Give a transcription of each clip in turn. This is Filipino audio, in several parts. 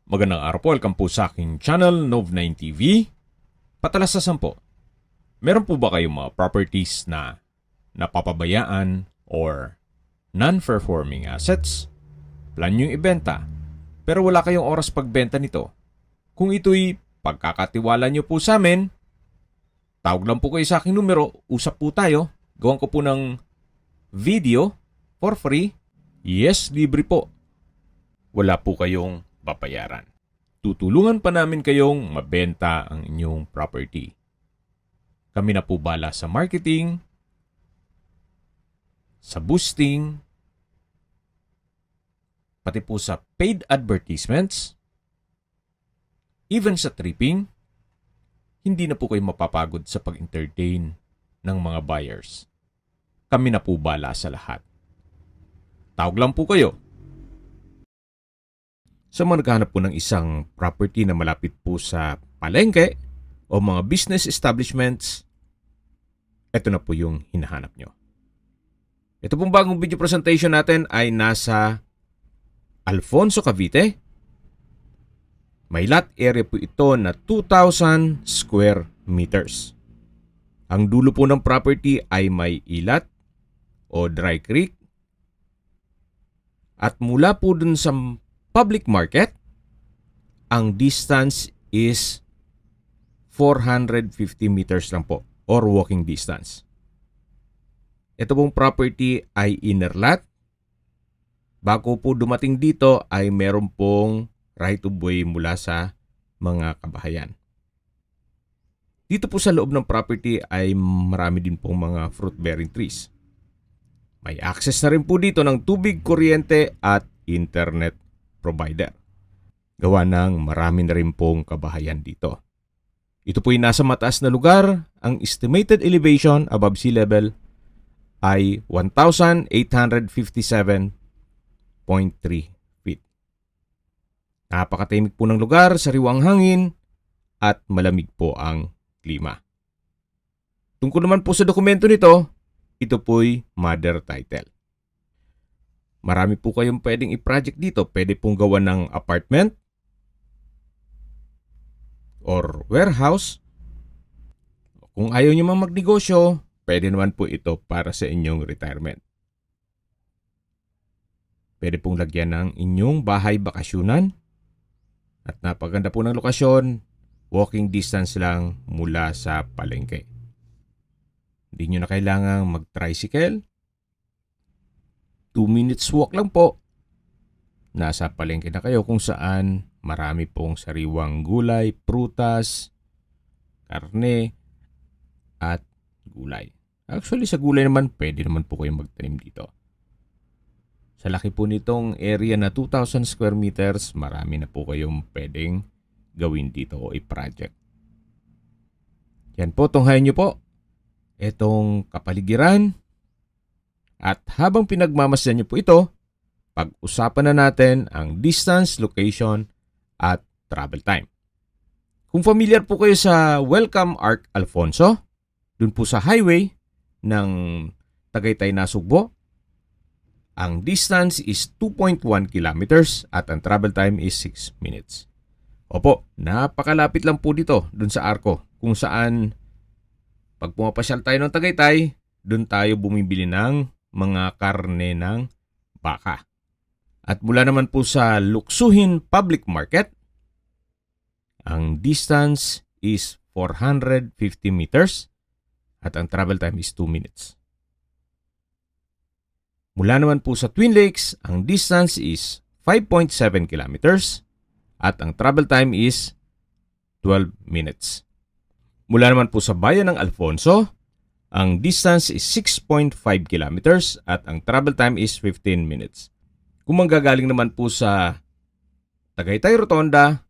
Magandang araw po, welcome po sa aking channel, Nov9 TV. Patalasasan po, meron po ba kayong mga properties na napapabayaan or non-performing assets? Plan nyo yung ibenta, pero wala kayong oras pagbenta nito. Kung ito'y pagkakatiwala nyo po sa amin, tawag lang po kayo sa aking numero, usap po tayo, gawan ko po ng video for free. Yes, libre po. Wala po kayong babayaran. Tutulungan pa namin kayong mabenta ang inyong property. Kami na po bala sa marketing, sa boosting, pati po sa paid advertisements, even sa tripping. Hindi na po kayo mapapagod sa pag-entertain ng mga buyers. Kami na po bala sa lahat. Tawag lang po kayo. Sa mga naghahanap po ng isang property na malapit po sa palengke o mga business establishments, ito na po yung hinahanap nyo. Ito pong bagong video presentation natin ay nasa Alfonso, Cavite. May lot area po ito na 2,000 square meters. Ang dulo po ng property ay may ilat o dry creek. At mula po dun sa public market, ang distance is 450 meters lang po or walking distance. Ito pong property ay inner lot. Bago po dumating dito ay meron pong right of way mula sa mga kabahayan. Dito po sa loob ng property ay marami din pong mga fruit-bearing trees. May access na rin po dito ng tubig, kuryente at internet provider. Gawa ng marami na rin pong kabahayan dito. Ito po ay nasa mataas na lugar. Ang estimated elevation above sea level ay 1,857.3 feet. Napakatahimik po ng lugar, sariwang hangin at malamig po ang klima. Tungkol naman po sa dokumento nito, ito po'y mother title. Marami po kayong pwedeng i-project dito. Pwede pong gawa ng apartment or warehouse. Kung ayaw nyo mang magnegosyo, pwede naman po ito para sa inyong retirement. Pwede pong lagyan ng inyong bahay bakasyunan. At napaganda po ng lokasyon, walking distance lang mula sa palengke. Hindi nyo na kailangang mag-tricycle. 2 minutes walk lang po. Nasa palengke na kayo kung saan marami pong sariwang gulay, prutas, karne, at gulay. Actually, sa gulay naman, pwede naman po kayong magtanim dito. Sa laki po nitong area na 2,000 square meters, marami na po kayong pwedeng gawin dito o i-project. Yan po, tunghayan nyo po itong kapaligiran. At habang pinagmamasdan niyo po ito, pag-usapan na natin ang distance, location, at travel time. Kung familiar po kayo sa Welcome Arc Alfonso, dun po sa highway ng Tagaytay Nasugbo, ang distance is 2.1 kilometers at ang travel time is 6 minutes. Opo, napakalapit lang po dito dun sa Arco, kung saan pag pumapasyal tayo ng Tagaytay, dun tayo bumibili ng mga karne ng baka. At mula naman po sa Luksuhin Public Market, ang distance is 450 meters at ang travel time is 2 minutes. Mula naman po sa Twin Lakes, ang distance is 5.7 kilometers at ang travel time is 12 minutes. Mula naman po sa bayan ng Alfonso, ang distance is 6.5 kilometers at ang travel time is 15 minutes. Kung manggagaling naman po sa Tagaytay Rotonda,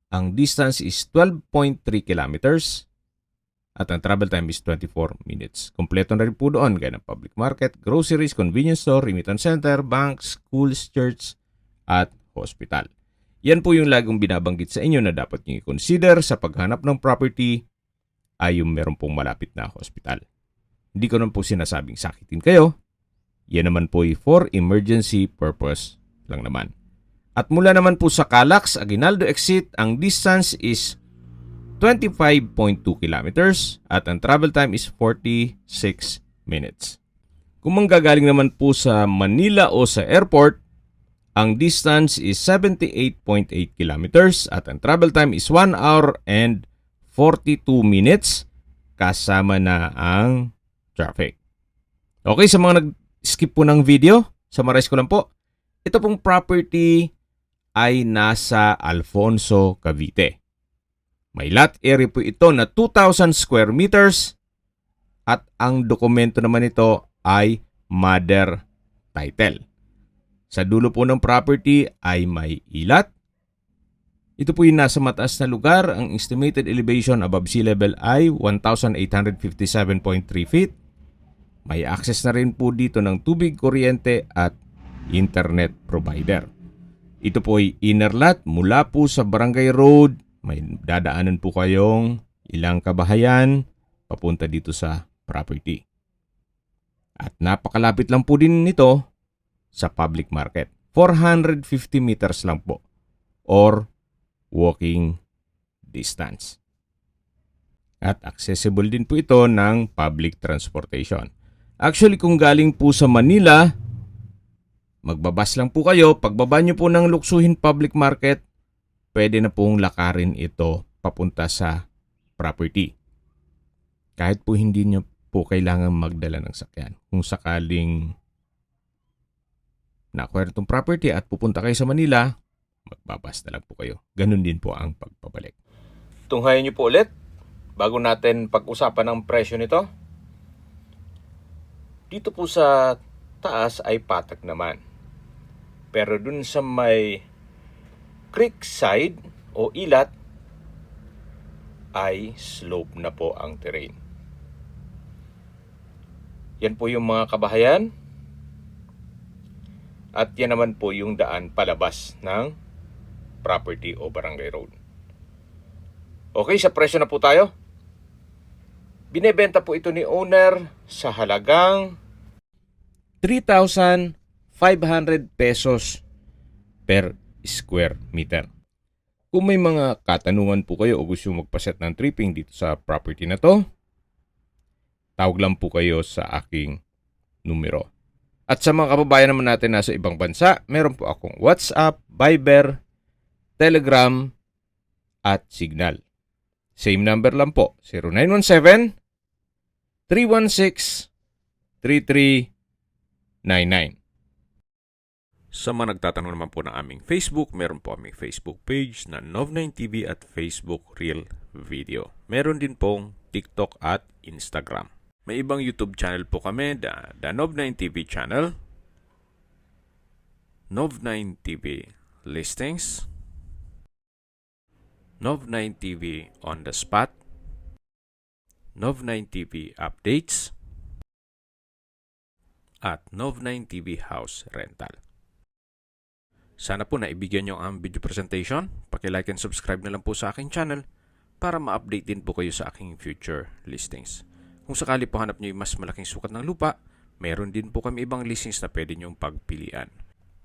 ang distance is 12.3 kilometers at ang travel time is 24 minutes. Kompleto na rin po doon gaya ng public market, groceries, convenience store, remittance center, banks, schools, church at hospital. Yan po yung lagong binabanggit sa inyo na dapat nyo i-consider sa paghanap ng property ay yung meron pong malapit na hospital. Hindi ko naman po sinasabing sakitin kayo. Yan naman po ay for emergency purpose lang naman. At mula naman po sa Calax, Aguinaldo exit, ang distance is 25.2 kilometers at ang travel time is 46 minutes. Kung manggagaling naman po sa Manila o sa airport, ang distance is 78.8 kilometers at ang travel time is 1 hour and 42 minutes kasama na ang traffic. Okay, sa mga nag-skip po ng video, summarize ko lang po. Ito pong property ay nasa Alfonso, Cavite. May lot area po ito na 2,000 square meters at ang dokumento naman ito ay mother title. Sa dulo po ng property ay may ilat. Ito po yung nasa mataas na lugar. Ang estimated elevation above sea level ay 1,857.3 feet. May access na rin po dito ng tubig, kuryente at internet provider. Ito po ay inner lot mula po sa Barangay Road. May dadaanan po kayong ilang kabahayan papunta dito sa property. At napakalapit lang po din nito sa public market. 450 meters lang po or walking distance. At accessible din po ito ng public transportation. Actually, kung galing po sa Manila, magbabas lang po kayo. Pagbaba nyo po ng Luksuhin Public Market, pwede na pong lakarin ito papunta sa property. Kahit po hindi nyo po kailangan magdala ng sakyan. Kung sakaling na-acquire itong property at pupunta kayo sa Manila, magbabas na lang po kayo. Ganun din po ang pagpabalik. Tunghayan nyo po ulit, bago natin pag-usapan ang presyo nito. Dito po sa taas ay patak naman. Pero dun sa may creek side o ilat, ay slope na po ang terrain. Yan po yung mga kabahayan. At yan naman po yung daan palabas ng property o barangay road. Okay, sa presyo na po tayo. Binebenta po ito ni owner sa halagang 3,500 pesos per square meter. Kung may mga katanungan po kayo o gusto magpaset ng tripping dito sa property na to, tawag lang po kayo sa aking numero. At sa mga kababayan naman natin nasa ibang bansa, meron po akong WhatsApp, Viber, Telegram, at Signal. Same number lang po, 0917-316-3399. Sa mga nagtatanong naman po ng aming Facebook, meron po aming Facebook page na Nov9TV at Facebook Real Video. Meron din pong TikTok at Instagram. May ibang YouTube channel po kami, the Nov9TV channel, Nov9TV Listings, Nov9TV On The Spot, Nov9TV Updates, at Nov9TV House Rental. Sana po naibigyan nyo ang video presentation. Paki-like and subscribe na lang po sa aking channel para ma-update din po kayo sa aking future listings. Kung sakali po hanap nyo yung mas malaking sukat ng lupa, meron din po kami ibang listings na pwede nyong pagpilian.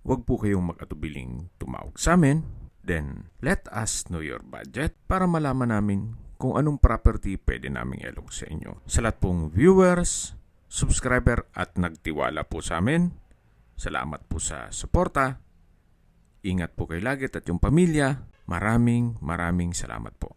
Huwag po kayong mag-atubiling tumawag sa amin. Then, let us know your budget para malaman namin kung anong property pwede naming ilog sa inyo. Sa lahat pong viewers, subscriber at nagtiwala po sa amin, salamat po sa suporta. Ingat po kayo lagi at yung pamilya. Maraming salamat po.